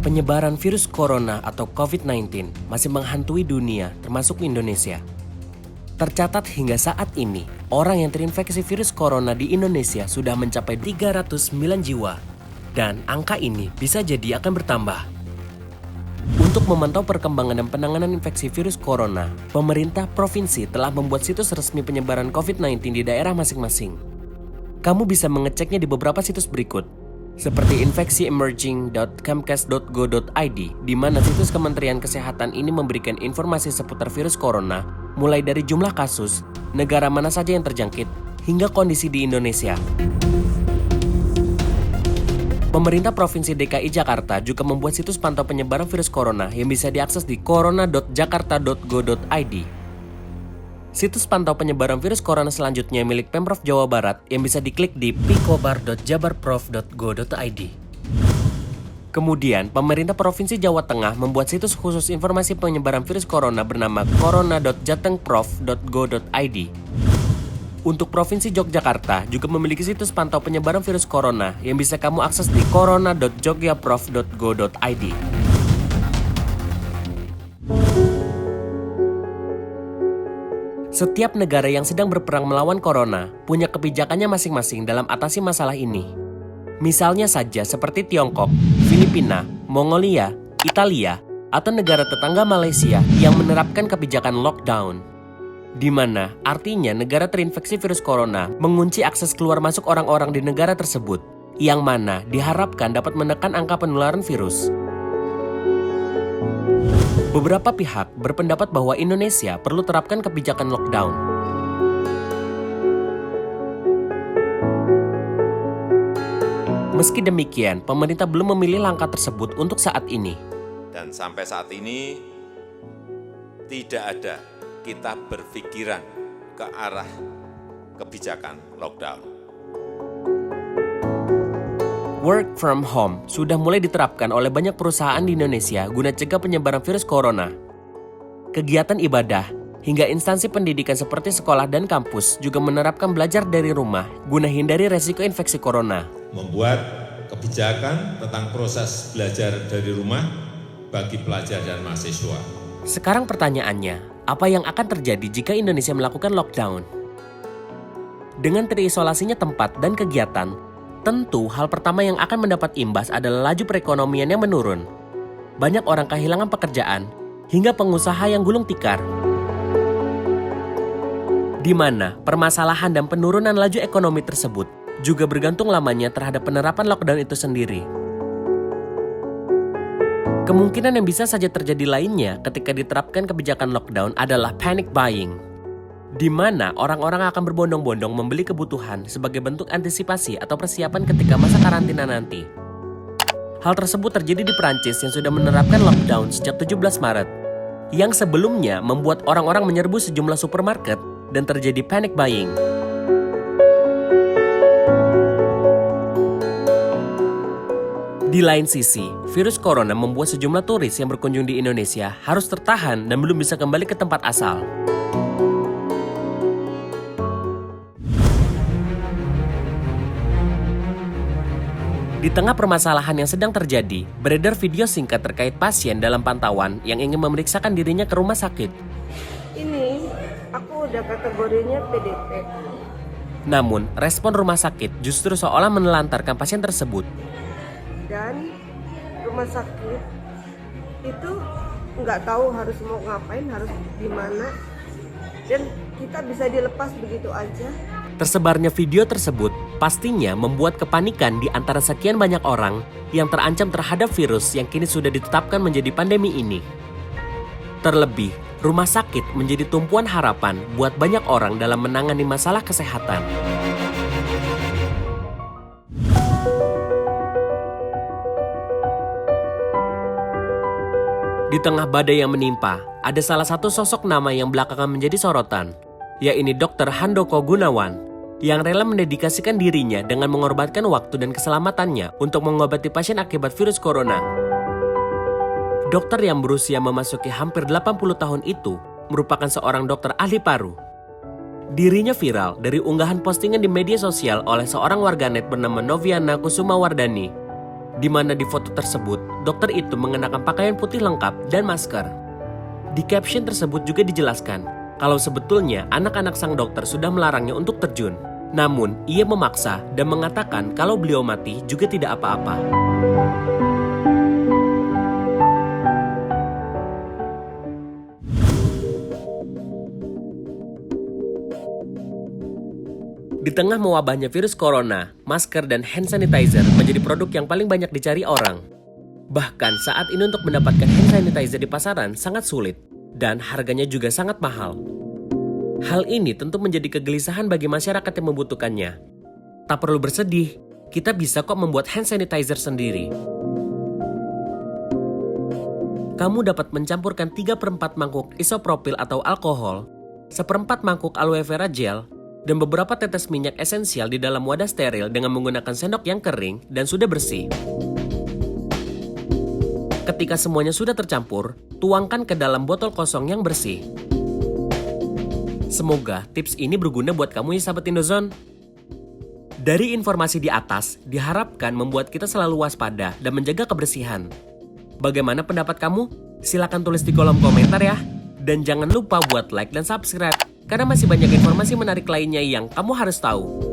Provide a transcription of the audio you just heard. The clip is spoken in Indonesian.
Penyebaran virus corona atau COVID-19 masih menghantui dunia, termasuk Indonesia. Tercatat hingga saat ini, orang yang terinfeksi virus corona di Indonesia sudah mencapai 309 jiwa. Dan angka ini bisa jadi akan bertambah. Untuk memantau perkembangan dan penanganan infeksi virus corona, pemerintah provinsi telah membuat situs resmi penyebaran COVID-19 di daerah masing-masing. Kamu bisa mengeceknya di beberapa situs berikut, seperti infeksiemerging.kemkes.go.id, di mana situs Kementerian Kesehatan ini memberikan informasi seputar virus corona, mulai dari jumlah kasus, negara mana saja yang terjangkit, hingga kondisi di Indonesia. Pemerintah Provinsi DKI Jakarta juga membuat situs pantau penyebaran virus corona yang bisa diakses di corona.jakarta.go.id. Situs pantau penyebaran virus corona selanjutnya milik Pemprov Jawa Barat yang bisa diklik di pikobar.jabarprov.go.id. Kemudian, pemerintah Provinsi Jawa Tengah membuat situs khusus informasi penyebaran virus corona bernama corona.jatengprov.go.id. Untuk Provinsi Yogyakarta juga memiliki situs pantau penyebaran virus corona yang bisa kamu akses di corona.jogjaprov.go.id. Setiap negara yang sedang berperang melawan corona punya kebijakannya masing-masing dalam atasi masalah ini. Misalnya saja seperti Tiongkok, Filipina, Mongolia, Italia, atau negara tetangga Malaysia yang menerapkan kebijakan lockdown. Di mana artinya negara terinfeksi virus corona mengunci akses keluar masuk orang-orang di negara tersebut, yang mana diharapkan dapat menekan angka penularan virus. Beberapa pihak berpendapat bahwa Indonesia perlu terapkan kebijakan lockdown. Meski demikian, pemerintah belum memilih langkah tersebut untuk saat ini. Dan sampai saat ini tidak ada kita berpikiran ke arah kebijakan lockdown. Work from home sudah mulai diterapkan oleh banyak perusahaan di Indonesia guna cegah penyebaran virus corona. Kegiatan ibadah hingga instansi pendidikan seperti sekolah dan kampus juga menerapkan belajar dari rumah guna hindari resiko infeksi corona. Membuat kebijakan tentang proses belajar dari rumah bagi pelajar dan mahasiswa. Sekarang pertanyaannya, apa yang akan terjadi jika Indonesia melakukan lockdown? Dengan terisolasinya tempat dan kegiatan, tentu hal pertama yang akan mendapat imbas adalah laju perekonomian yang menurun. Banyak orang kehilangan pekerjaan, hingga pengusaha yang gulung tikar. Di mana permasalahan dan penurunan laju ekonomi tersebut juga bergantung lamanya terhadap penerapan lockdown itu sendiri. Kemungkinan yang bisa saja terjadi lainnya ketika diterapkan kebijakan lockdown adalah panic buying, di mana orang-orang akan berbondong-bondong membeli kebutuhan sebagai bentuk antisipasi atau persiapan ketika masa karantina nanti. Hal tersebut terjadi di Perancis yang sudah menerapkan lockdown sejak 17 Maret, yang sebelumnya membuat orang-orang menyerbu sejumlah supermarket dan terjadi panic buying. Di lain sisi, virus corona membuat sejumlah turis yang berkunjung di Indonesia harus tertahan dan belum bisa kembali ke tempat asal. Di tengah permasalahan yang sedang terjadi, beredar video singkat terkait pasien dalam pantauan yang ingin memeriksakan dirinya ke rumah sakit. Ini, aku udah kategorinya PDP. Namun, respon rumah sakit justru seolah menelantarkan pasien tersebut. Dan rumah sakit itu nggak tahu harus mau ngapain, harus gimana. Dan kita bisa dilepas begitu aja. Tersebarnya video tersebut pastinya membuat kepanikan di antara sekian banyak orang yang terancam terhadap virus yang kini sudah ditetapkan menjadi pandemi ini. Terlebih, rumah sakit menjadi tumpuan harapan buat banyak orang dalam menangani masalah kesehatan. Di tengah badai yang menimpa, ada salah satu sosok nama yang belakangan menjadi sorotan, yaitu Dr. Handoko Gunawan, yang rela mendedikasikan dirinya dengan mengorbankan waktu dan keselamatannya untuk mengobati pasien akibat virus corona. Dokter yang berusia memasuki hampir 80 tahun itu merupakan seorang dokter ahli paru. Dirinya viral dari unggahan postingan di media sosial oleh seorang warganet bernama Noviana Kusumawardani. Di mana di foto tersebut, dokter itu mengenakan pakaian putih lengkap dan masker. Di caption tersebut juga dijelaskan kalau sebetulnya anak-anak sang dokter sudah melarangnya untuk terjun. Namun, ia memaksa dan mengatakan kalau beliau mati juga tidak apa-apa. Di tengah mewabahnya virus corona, masker dan hand sanitizer menjadi produk yang paling banyak dicari orang. Bahkan saat ini untuk mendapatkan hand sanitizer di pasaran sangat sulit, dan harganya juga sangat mahal. Hal ini tentu menjadi kegelisahan bagi masyarakat yang membutuhkannya. Tak perlu bersedih, kita bisa kok membuat hand sanitizer sendiri. Kamu dapat mencampurkan 3/4 mangkuk isopropil atau alkohol, 1/4 mangkuk aloe vera gel, dan beberapa tetes minyak esensial di dalam wadah steril dengan menggunakan sendok yang kering dan sudah bersih. Ketika semuanya sudah tercampur, tuangkan ke dalam botol kosong yang bersih. Semoga tips ini berguna buat kamu ya sahabat Indozone. Dari informasi di atas, diharapkan membuat kita selalu waspada dan menjaga kebersihan. Bagaimana pendapat kamu? Silakan tulis di kolom komentar ya. Dan jangan lupa buat like dan subscribe, karena masih banyak informasi menarik lainnya yang kamu harus tahu.